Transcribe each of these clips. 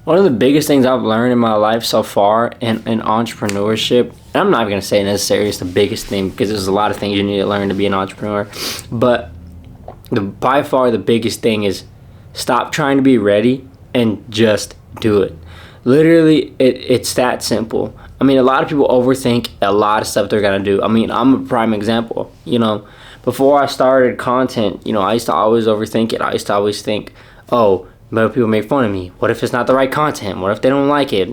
One of the biggest things I've learned in my life so far in entrepreneurship, and I'm not even going to say necessarily it's the biggest thing because there's a lot of things you need to learn to be an entrepreneur, but by far the biggest thing is stop trying to be ready and just do it. Literally, it's that simple. I mean, a lot of people overthink a lot of stuff they're going to do. I mean, I'm a prime example. Before I started content, I used to always overthink it. I used to always think, oh, but people make fun of me. What if it's not the right content? What if they don't like it?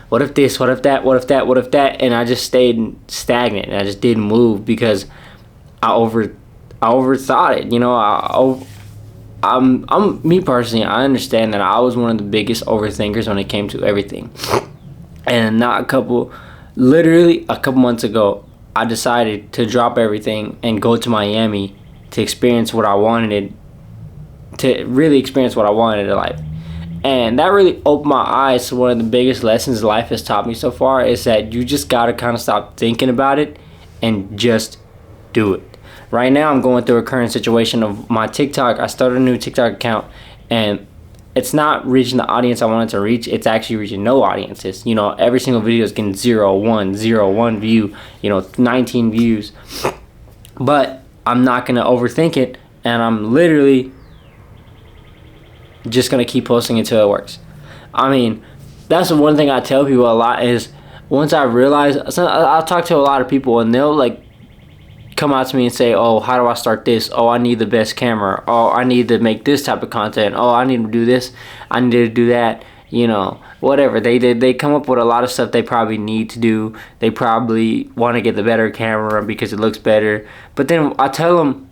What if this? What if that? What if that? What if that? And I just stayed stagnant. And I just didn't move because I overthought it. I'm me personally. I understand that I was one of the biggest overthinkers when it came to everything. And literally a couple months ago, I decided to drop everything and go to Miami to experience what I wanted. To really experience what I wanted in life. And that really opened my eyes to one of the biggest lessons life has taught me so far, is that you just gotta kind of stop thinking about it and just do it. Right now I'm going through a current situation of my TikTok. I started a new TikTok account and it's not reaching the audience I wanted to reach. It's actually reaching no audiences. Every single video is getting 0, 1, 0, 1 view, 19 views. But I'm not gonna overthink it, and I'm literally just gonna keep posting until it works. I mean, that's the one thing I tell people a lot is, once I realize, I'll talk to a lot of people and they'll come out to me and say, oh, how do I start this? Oh, I need the best camera. Oh, I need to make this type of content. Oh, I need to do this. I need to do that. Whatever. They come up with a lot of stuff they probably need to do. They probably want to get the better camera because it looks better. But then I tell them,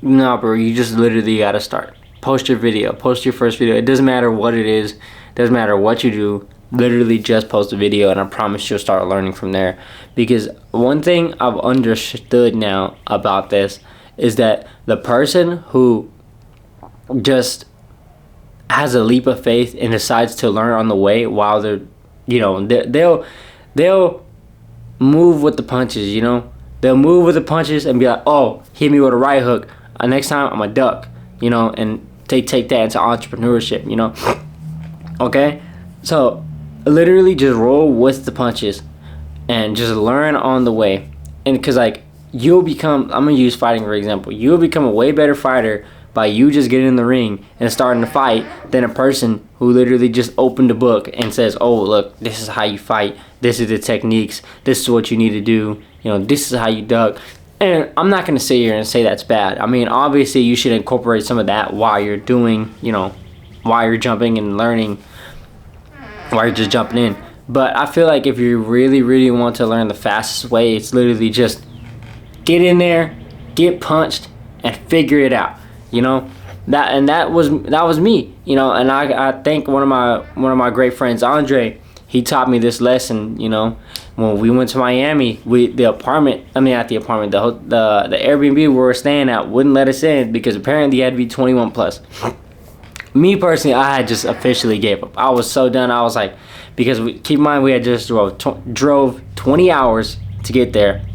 no, bro, you just literally gotta start. Post your video. Post your first video. It doesn't matter what it is. It doesn't matter what you do. Literally just post a video, and I promise you'll start learning from there. Because one thing I've understood now about this is that the person who just has a leap of faith and decides to learn on the way while they're, they'll move with the punches, They'll move with the punches and be like, oh, hit me with a right hook. Next time I'm a duck, and take that into entrepreneurship, Okay? So literally just roll with the punches and just learn on the way. And because you'll become, I'm going to use fighting for example, you'll become a way better fighter by you just getting in the ring and starting to fight than a person who literally just opened a book and says, oh, look, this is how you fight, this is the techniques, this is what you need to do, this is how you duck. And I'm not going to sit here and say that's bad. I mean, obviously you should incorporate some of that while you're doing, while you're jumping and learning, while you're just jumping in. But I feel like if you really, really want to learn the fastest way, it's literally just get in there, get punched, and figure it out. That was me. And I think one of my great friends, Andre, he taught me this lesson. When we went to Miami, the Airbnb we were staying at wouldn't let us in because apparently you had to be 21 plus. Me personally, I had just officially gave up. I was so done. I was like, because keep in mind we had just drove 20 hours to get there.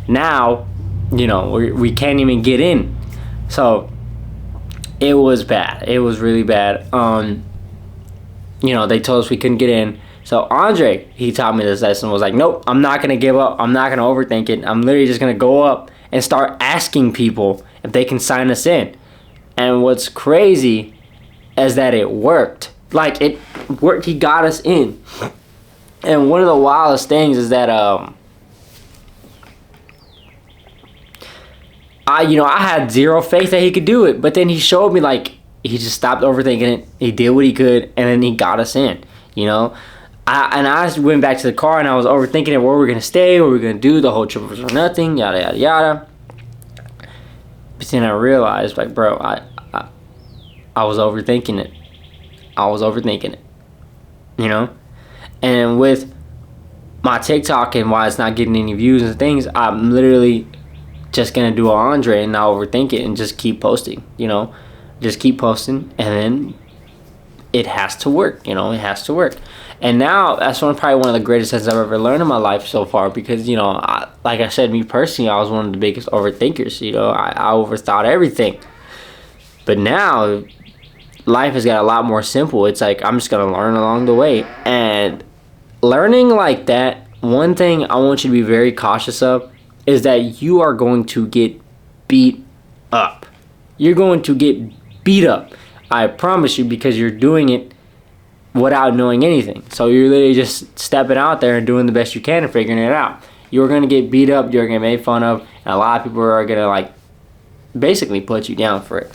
Now, we can't even get in. So it was bad. It was really bad. They told us we couldn't get in. So Andre, he taught me this lesson, was like, nope, I'm not going to give up. I'm not going to overthink it. I'm literally just going to go up and start asking people if they can sign us in. And what's crazy is that it worked. It worked. He got us in. And one of the wildest things is that I had zero faith that he could do it. But then he showed me he just stopped overthinking it. He did what he could, and then he got us in. I went back to the car and I was overthinking it, where we're gonna stay, what we're gonna do, the whole trip was for nothing, yada yada yada. But then I realized, bro, I was overthinking it. And with my TikTok and why it's not getting any views and things, I'm literally just gonna do an Andre and not overthink it and just keep posting. Just keep posting, and then it has to work. It has to work. And now that's probably one of the greatest lessons I've ever learned in my life so far, because like I said, me personally, I was one of the biggest overthinkers. I overthought everything. But now life has got a lot more simple. It's like I'm just gonna learn along the way. And learning like that, one thing I want you to be very cautious of is that you are going to get beat up. You're going to get beat up. I promise you, because you're doing it without knowing anything. So you're literally just stepping out there and doing the best you can and figuring it out. You're going to get beat up, you're going to get made fun of, and a lot of people are going to like basically put you down for it.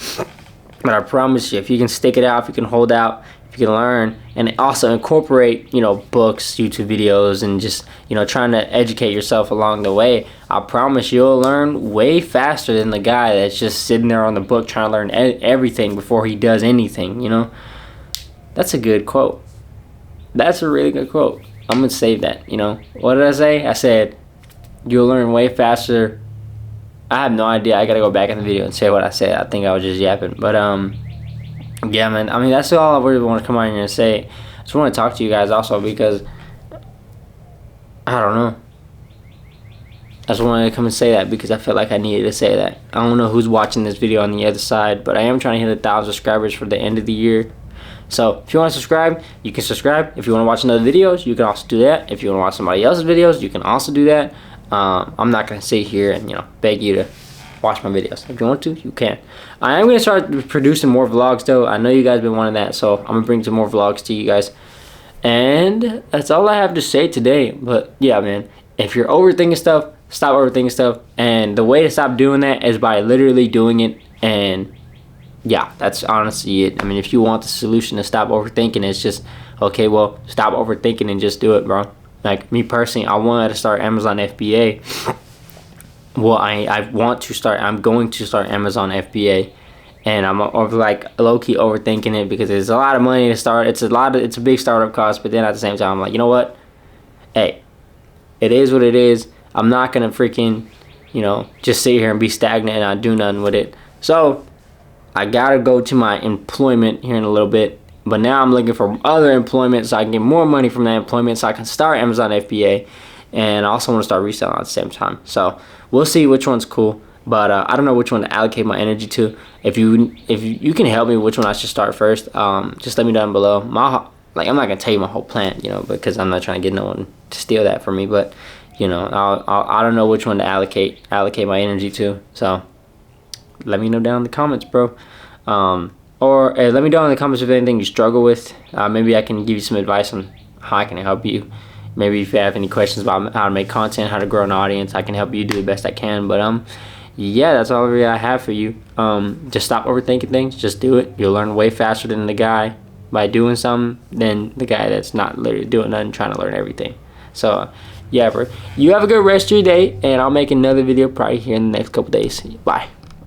But I promise you, if you can stick it out, if you can hold out, if you can learn, and also incorporate, you know, books, YouTube videos, and just, you know, trying to educate yourself along the way, I promise you'll learn way faster than the guy that's just sitting there on the book trying to learn everything before he does anything, you know? That's a good quote. That's a really good quote. I'm going to save that, you know? What did I say? I said, you'll learn way faster. I have no idea. I got to go back in the video and say what I said. I think I was just yapping. But, yeah, man. I mean, that's all I really want to come on here and say. I just want to talk to you guys also because, I don't know. I just wanted to come and say that because I felt like I needed to say that. I don't know who's watching this video on the other side, but I am trying to hit 1,000 subscribers for the end of the year. So if you want to subscribe, you can subscribe. If you want to watch another videos, you can also do that. If you want to watch somebody else's videos, you can also do that. I'm not going to sit here and, you know, beg you to watch my videos. If you want to, you can. I am going to start producing more vlogs, though. I know you guys have been wanting that, so I'm going to bring some more vlogs to you guys. And that's all I have to say today. But, yeah, man, if you're overthinking stuff, stop overthinking stuff. And the way to stop doing that is by literally doing it. And, yeah, that's honestly it. I mean, if you want the solution to stop overthinking, it's just, okay, well, stop overthinking and just do it, bro. Like, me personally, I wanted to start Amazon FBA. Well, I want to start, I'm going to start Amazon FBA. And I'm over, like, low-key overthinking it because it's a lot of money to start. It's a big startup cost, but then at the same time, I'm like, you know what? Hey, it is what it is. I'm not going to freaking, you know, just sit here and be stagnant and not do nothing with it. So, I got to go to my employment here in a little bit. But now I'm looking for other employment so I can get more money from that employment so I can start Amazon FBA. And I also want to start reselling at the same time. So we'll see which one's cool. But I don't know which one to allocate my energy to. If you can help me which one I should start first, just let me down below. I'm not going to tell you my whole plan, you know, because I'm not trying to get no one to steal that from me. But, you know, I don't know which one to allocate my energy to. So let me know down in the comments, bro. Or let me know in the comments if anything you struggle with. Maybe I can give you some advice on how I can help you. Maybe if you have any questions about how to make content, how to grow an audience, I can help you do the best I can. But yeah, that's all really I have for you. Just stop overthinking things. Just do it. You'll learn way faster than the guy by doing something than the guy that's not literally doing nothing, trying to learn everything. So yeah, bro. You have a good rest of your day, and I'll make another video probably here in the next couple days. Bye.